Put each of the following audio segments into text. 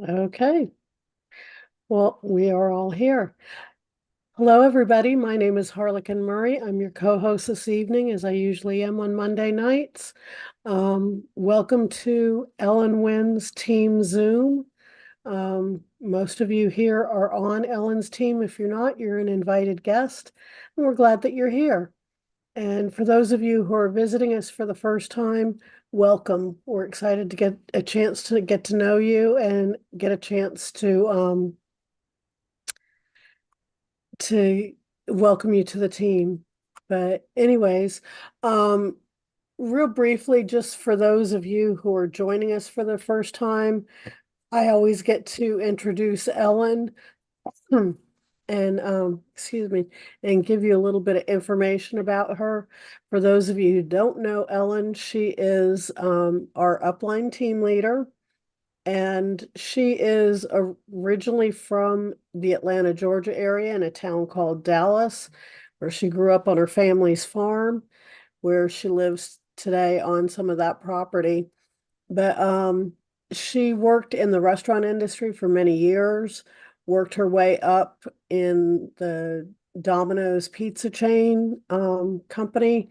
Okay, well, we are all here. Hello, everybody. My name is Harlequin Murray. I'm your co-host this evening, as I usually am on Monday nights. Welcome to Ellen Wynn's Team Zoom. Most of you here are on Ellen's team. If you're not, you're an invited guest, and we're glad that you're here. And for those of you who are visiting us for the first time, welcome. We're excited to get a chance to get to know you and get a chance to welcome you to the team. But anyways, um, real briefly, just for those of you who are joining us for the first time, I always get to introduce Ellen and excuse me, and give you a little bit of information about her. For those of you who don't know Ellen, she is our upline team leader. And she is originally from the Atlanta, Georgia area in a town called Dallas, where she grew up on her family's farm, where she lives today on some of that property. But she worked in the restaurant industry for many years, worked her way up in the Domino's pizza chain company.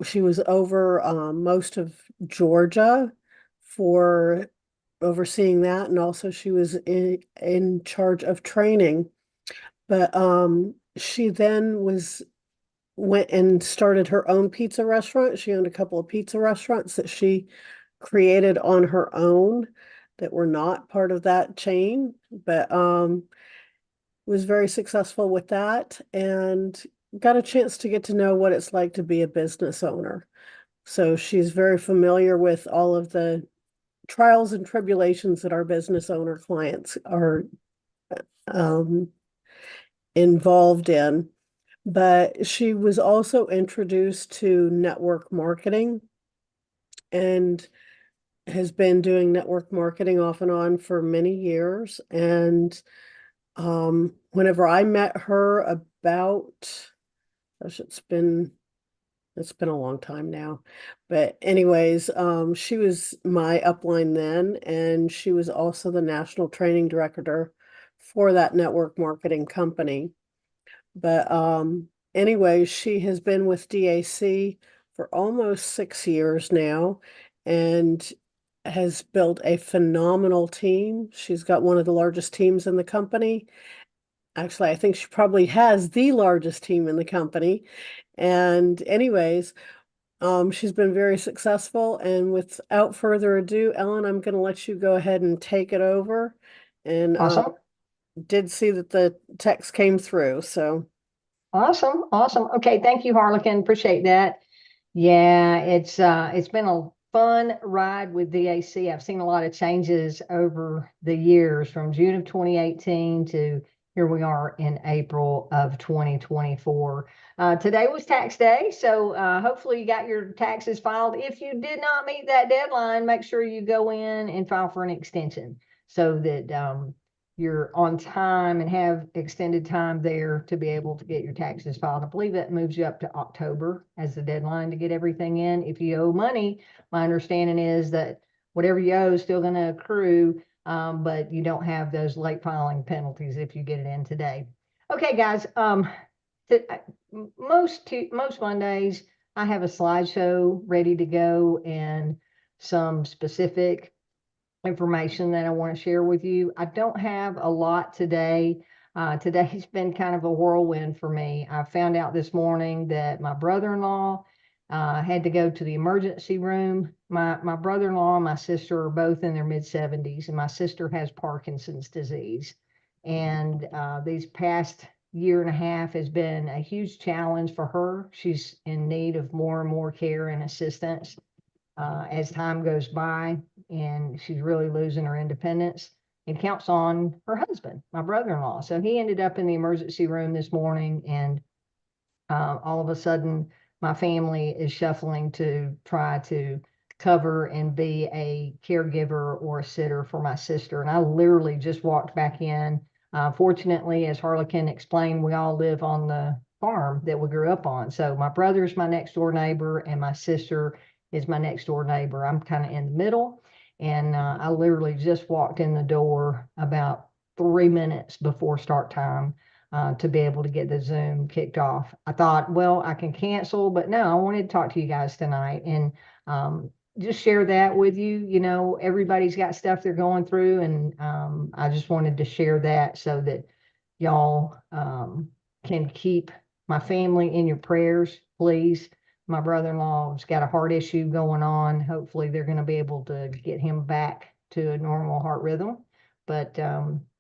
She was over most of Georgia for overseeing that, and also she was in charge of training. But she then went and started her own pizza restaurant. She owned a couple of pizza restaurants that she created on her own that were not part of that chain, but was very successful with that and got a chance to get to know what it's like to be a business owner. So she's very familiar with all of the trials and tribulations that our business owner clients are um, involved in. But she was also introduced to network marketing and has been doing network marketing off and on for many years. And whenever I met her about, gosh, it's been a long time now. But anyways, she was my upline then, and she was also the national training director for that network marketing company. But anyway, she has been with DAC for almost 6 years now and has built a phenomenal team. She's got one of the largest teams in the company. Actually, I think she probably has the largest team in the company. And anyways, she's been very successful. And without further ado, Ellen, I'm going to let you go ahead and take it over. And Awesome. did see that the text came through. So, Awesome. Awesome. Okay. Thank you, Harlequin. Appreciate that. Yeah, it's been a fun ride with DAC. I've seen a lot of changes over the years from June of 2018 to here we are in April of 2024. Today was tax day, so hopefully you got your taxes filed. If you did not meet that deadline, make sure you go in and file for an extension so that you're on time and have extended time there to be able to get your taxes filed. I believe that moves you up to October as the deadline to get everything in. If you owe money, my understanding is that whatever you owe is still going to accrue, but you don't have those late filing penalties if you get it in today. Okay, guys. Most Mondays I have a slideshow ready to go and some specific information that I want to share with you. I don't have a lot today. Today's been kind of a whirlwind for me. I found out this morning that my brother-in-law had to go to the emergency room. My brother-in-law and my sister are both in their mid-70s, and my sister has Parkinson's disease. And these past year and a half has been a huge challenge for her. She's in need of more and more care and assistance as time goes by, and she's really losing her independence and counts on her husband, my brother-in-law. So he ended up in the emergency room this morning, and all of a sudden, my family is shuffling to try to cover and be a caregiver or a sitter for my sister. And I literally just walked back in. Fortunately, as Harlequin explained, we all live on the farm that we grew up on. So my brother's my next door neighbor, and my sister is my next door neighbor. I'm kind of in the middle. And I literally just walked in the door about 3 minutes before start time to be able to get the Zoom kicked off. I thought, well, I can cancel, but no, I wanted to talk to you guys tonight and just share that with you. You know, everybody's got stuff they're going through, and I just wanted to share that so that y'all can keep my family in your prayers, please. My brother-in-law's got a heart issue going on. Hopefully they're going to be able to get him back to a normal heart rhythm. But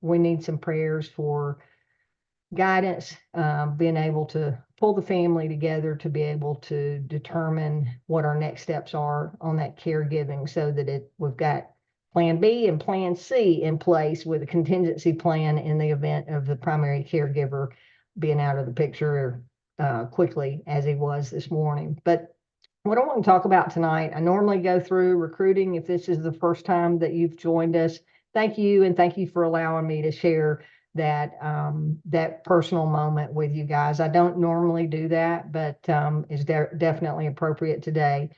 we need some prayers for guidance, being able to pull the family together to be able to determine what our next steps are on that caregiving, so that we've got plan B and plan C in place with a contingency plan in the event of the primary caregiver being out of the picture quickly as he was this morning. But what I want to talk about tonight, I normally go through recruiting. If this is the first time that you've joined us, thank you, and thank you for allowing me to share that personal moment with you guys. I don't normally do that, but is definitely appropriate today.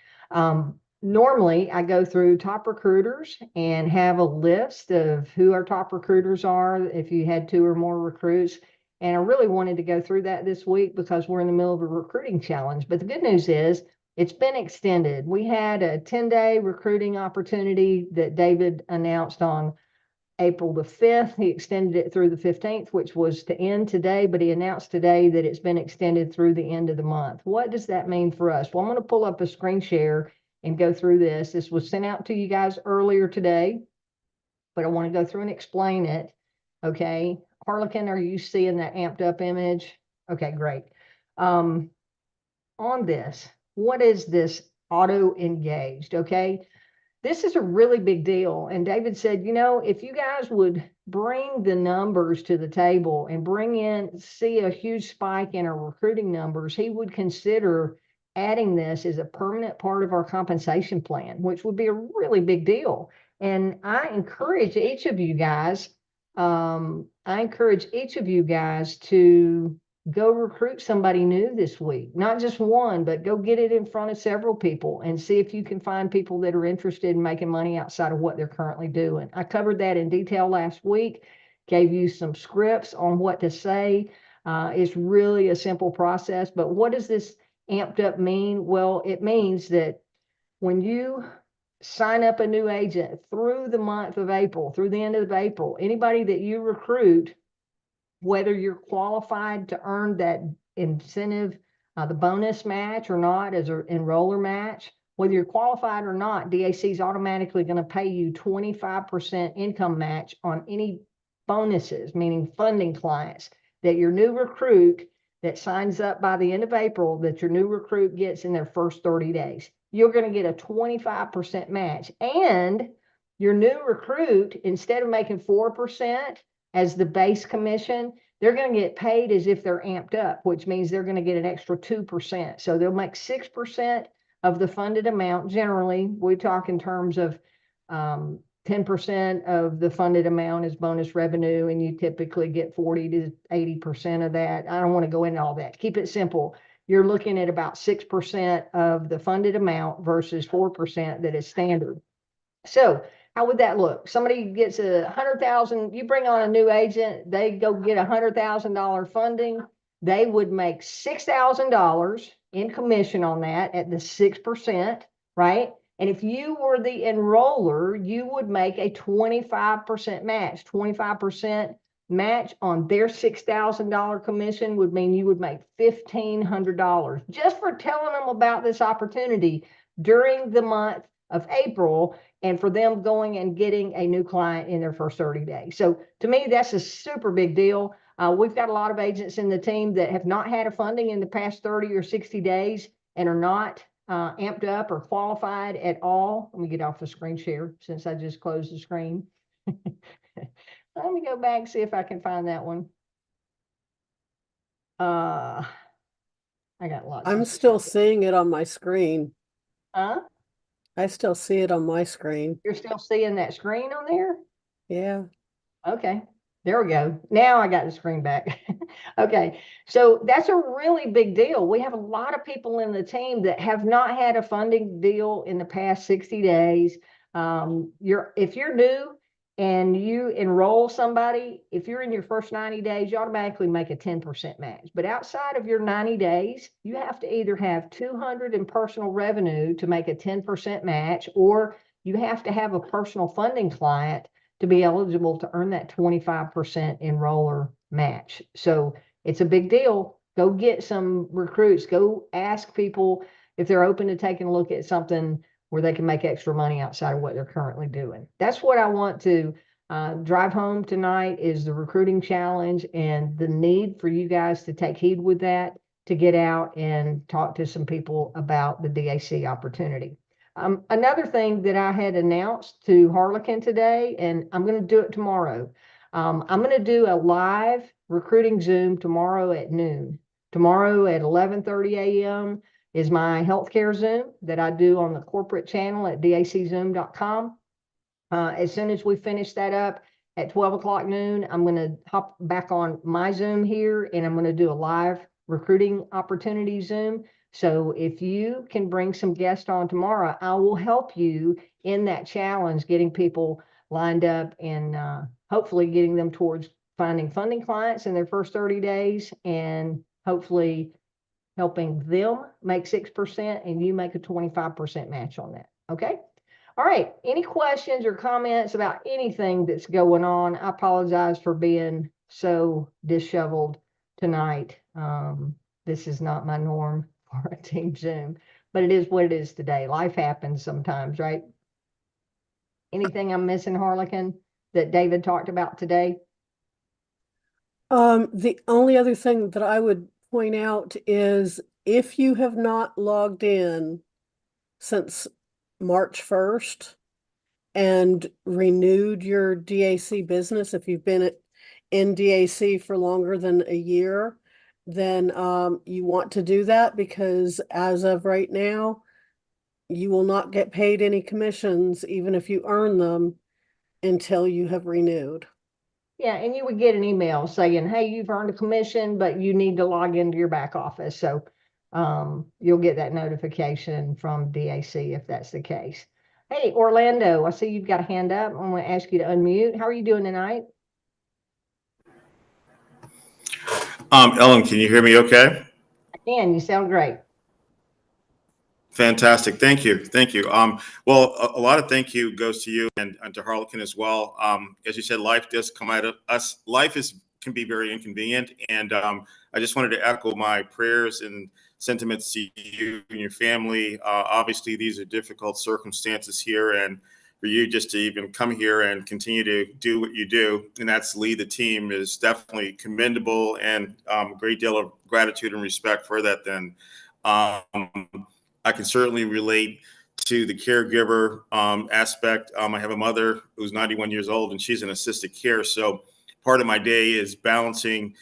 Normally, I go through top recruiters and have a list of who our top recruiters are if you had 2 or more recruits. And I really wanted to go through that this week because we're in the middle of a recruiting challenge. But the good news is it's been extended. We had a 10-day recruiting opportunity that David announced on April the 5th. He extended it through the 15th, which was to end today, but he announced today that it's been extended through the end of the month. What does that mean for us? Well, I'm going to pull up a screen share and go through this. This was sent out to you guys earlier today, but I want to go through and explain it. Okay. Harlequin, are you seeing that amped up image? Okay, great. On this, what is this auto engaged? Okay. This is a really big deal. And David said, you know, if you guys would bring the numbers to the table and see a huge spike in our recruiting numbers, he would consider adding this as a permanent part of our compensation plan, which would be a really big deal. And I encourage each of you guys, to go recruit somebody new this week, not just one, but go get it in front of several people and see if you can find people that are interested in making money outside of what they're currently doing. I covered that in detail last week, gave you some scripts on what to say. It's really a simple process, but what does this amped up mean? Well, it means that when you sign up a new agent through the month of April, through the end of April, anybody that you recruit, whether you're qualified to earn that incentive, the bonus match or not as an enroller match, whether you're qualified or not, DAC is automatically going to pay you 25% income match on any bonuses, meaning funding clients that your new recruit that signs up by the end of April, that your new recruit gets in their first 30 days. You're going to get a 25% match. And your new recruit, instead of making 4%, as the base commission, they're going to get paid as if they're amped up, which means they're going to get an extra 2%. So they'll make 6% of the funded amount. Generally, we talk in terms of 10% of the funded amount is bonus revenue, and you typically get 40 to 80% of that. I don't want to go into all that. Keep it simple. You're looking at about 6% of the funded amount versus 4% that is standard. So how would that look? Somebody gets 100,000, you bring on a new agent, they go get $100,000 funding. They would make $6,000 in commission on that at the 6%, right? And if you were the enroller, you would make a 25% match. 25% match on their $6,000 commission would mean you would make $1,500 just for telling them about this opportunity during the month of April, and for them going and getting a new client in their first 30 days. So to me, that's a super big deal. We've got a lot of agents in the team that have not had a funding in the past 30 or 60 days and are not amped up or qualified at all. Let me get off the screen share since I just closed the screen. Let me go back and see if I can find that one. I got lots I'm of still seeing it on my screen. Huh? I still see it on my screen. You're still seeing that screen on there? Yeah. Okay, there we go. Now I got the screen back. Okay, so that's a really big deal. We have a lot of people in the team that have not had a funding deal in the past 60 days. If you're new and you enroll somebody, if you're in your first 90 days, you automatically make a 10% match. But outside of your 90 days, you have to either have 200 in personal revenue to make a 10% match, or you have to have a personal funding client to be eligible to earn that 25% enroller match. So it's a big deal. Go get some recruits. Go ask people if they're open to taking a look at something where they can make extra money outside of what they're currently doing. That's what I want to drive home tonight, is the recruiting challenge and the need for you guys to take heed with that, to get out and talk to some people about the DAC opportunity. Another thing that I had announced to Harlequin today, and I'm going to do it tomorrow. I'm going to do a live recruiting Zoom tomorrow at noon. Tomorrow at 11:30 a.m. is my healthcare Zoom that I do on the corporate channel at daczoom.com. As soon as we finish that up at 12 o'clock noon, I'm going to hop back on my Zoom here, and I'm going to do a live recruiting opportunity Zoom. So if you can bring some guests on tomorrow, I will help you in that challenge, getting people lined up and hopefully getting them towards finding funding clients in their first 30 days, and hopefully helping them make 6% and you make a 25% match on that. Okay. All right. Any questions or comments about anything that's going on? I apologize for being so disheveled tonight. This is not my norm for a team Zoom, but it is what it is today. Life happens sometimes, right? Anything I'm missing, Harlequin, that David talked about today? The only other thing that I would point out is if you have not logged in since March 1st and renewed your DAC business, if you've been in DAC for longer than a year, then you want to do that, because as of right now, you will not get paid any commissions, even if you earn them, until you have renewed. Yeah, and you would get an email saying, hey, you've earned a commission, but you need to log into your back office. So you'll get that notification from DAC if that's the case. Hey, Orlando, I see you've got a hand up. I'm going to ask you to unmute. How are you doing tonight? Ellen, can you hear me okay? I can. You sound great. Fantastic. Thank you. Thank you. Well, a lot of thank you goes to you and to Harlequin as well. As you said, life does come at us. Can be very inconvenient. And I just wanted to echo my prayers and sentiments to you and your family. Obviously, these are difficult circumstances here. And for you just to even come here and continue to do what you do, and that's lead the team, is definitely commendable, and a great deal of gratitude and respect for that. Then I can certainly relate to the caregiver aspect. I have a mother who's 91 years old, and she's in assisted care. So part of my day is balancing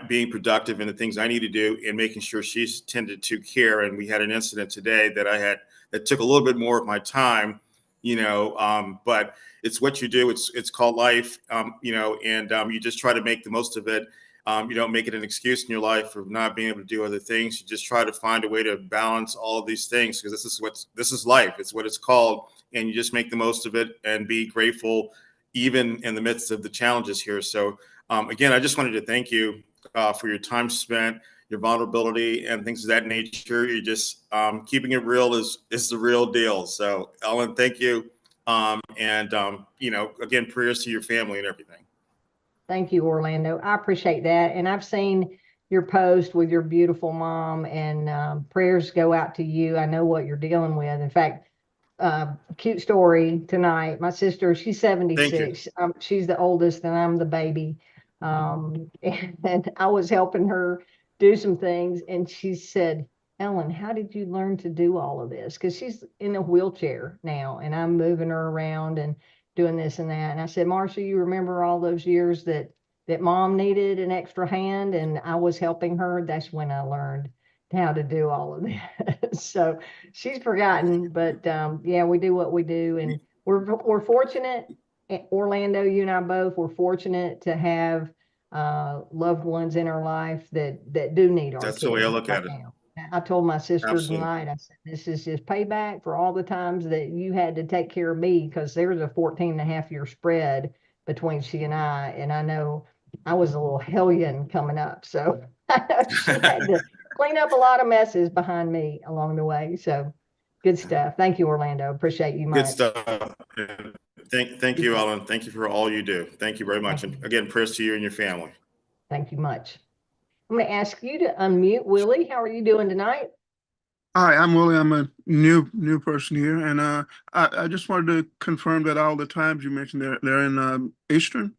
being productive in the things I need to do and making sure she's tended to care. And we had an incident today that took a little bit more of my time, but it's what you do. It's called life, and you just try to make the most of it. You don't make it an excuse in your life for not being able to do other things. You just try to find a way to balance all of these things, because this is life. It's what it's called, and you just make the most of it and be grateful, even in the midst of the challenges here. So again, I just wanted to thank you for your time spent, your vulnerability, and things of that nature. You just keeping it real is the real deal. So Ellen, thank you, again, prayers to your family and everything. Thank you, Orlando. I appreciate that. And I've seen your post with your beautiful mom, and prayers go out to you. I know what you're dealing with. In fact, cute story tonight. My sister, she's 76. She's the oldest, and I'm the baby. And I was helping her do some things, and she said, Ellen, how did you learn to do all of this? Because she's in a wheelchair now, and I'm moving her around and doing this and that. And I said, Marcia, you remember all those years that mom needed an extra hand and I was helping her? That's when I learned how to do all of this. So she's forgotten, but yeah, we do what we do, and we're fortunate. Orlando, you and I both, we're fortunate to have loved ones in our life that do need our That's the way I look right at it. now. I told my sister Absolutely. tonight, I said, this is just payback for all the times that you had to take care of me, because there's a 14.5 year spread between she and I know I was a little hellion coming up. So I know she had to clean up a lot of messes behind me along the way. So good stuff. Thank you, Orlando. Appreciate you Good much. stuff. Thank you, Ellen. Thank you for all you do. Thank you very much. Thank And you. again, prayers to you and your family. Thank you much. I'm going to ask you to unmute. Willie, how are you doing tonight? Hi, I'm Willie. I'm a new person here, and I just wanted to confirm that all the times you mentioned they're in Eastern.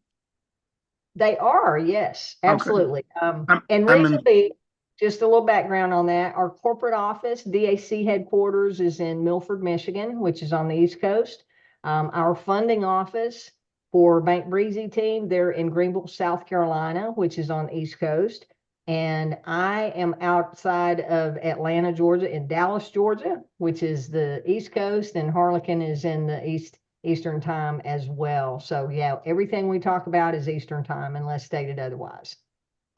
They are, yes, Okay. absolutely. I'm And I'm reason in. being, just a little background on that, our corporate office, DAC headquarters, is in Milford, Michigan, which is on the East Coast. Our funding office for Bank Breezy team, they're in Greenville, South Carolina, which is on the East Coast. And I am outside of Atlanta, Georgia, in Dallas, Georgia, which is the East Coast, and Harlequin is in the Eastern time as well. So yeah, everything we talk about is Eastern time unless stated otherwise.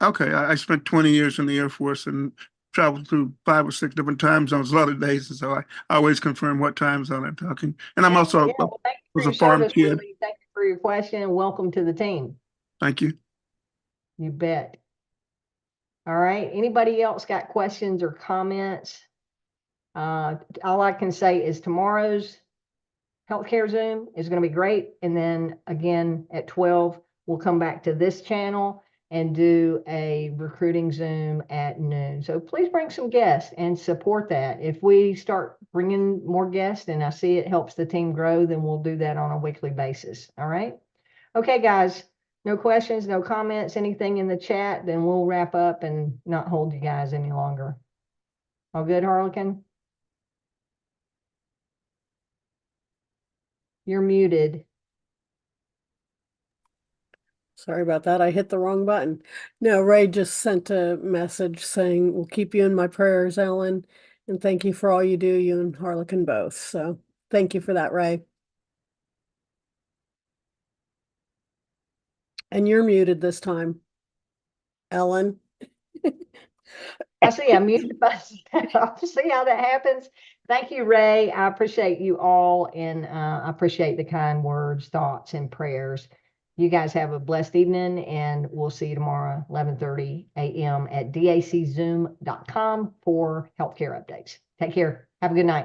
Okay, I spent 20 years in the Air Force and traveled through 5 or 6 different time zones a lot of days, and so I always confirm what time zone I'm talking. And I'm Yeah, also yeah. Well, thank you for was your a farm service, kid. Willie. Thank you for your question, and welcome to the team. Thank you. You bet. All right. Anybody else got questions or comments? All I can say is tomorrow's healthcare Zoom is going to be great. And then again at 12, we'll come back to this channel and do a recruiting Zoom at noon. So please bring some guests and support that. If we start bringing more guests and I see it helps the team grow, then we'll do that on a weekly basis. All right. Okay, guys, no questions, no comments, anything in the chat, then we'll wrap up and not hold you guys any longer. All good, Harlequin? You're muted. Sorry about that. I hit the wrong button. No, Ray just sent a message saying, we'll keep you in my prayers, Ellen, and thank you for all you do, you and Harlequin both. So thank you for that, Ray. And you're muted this time, Ellen. I see, I muted myself. I'll see how that happens. Thank you, Ray. I appreciate you all, and I appreciate the kind words, thoughts, and prayers. You guys have a blessed evening, and we'll see you tomorrow, 11:30 a.m. at daczoom.com for healthcare updates. Take care. Have a good night.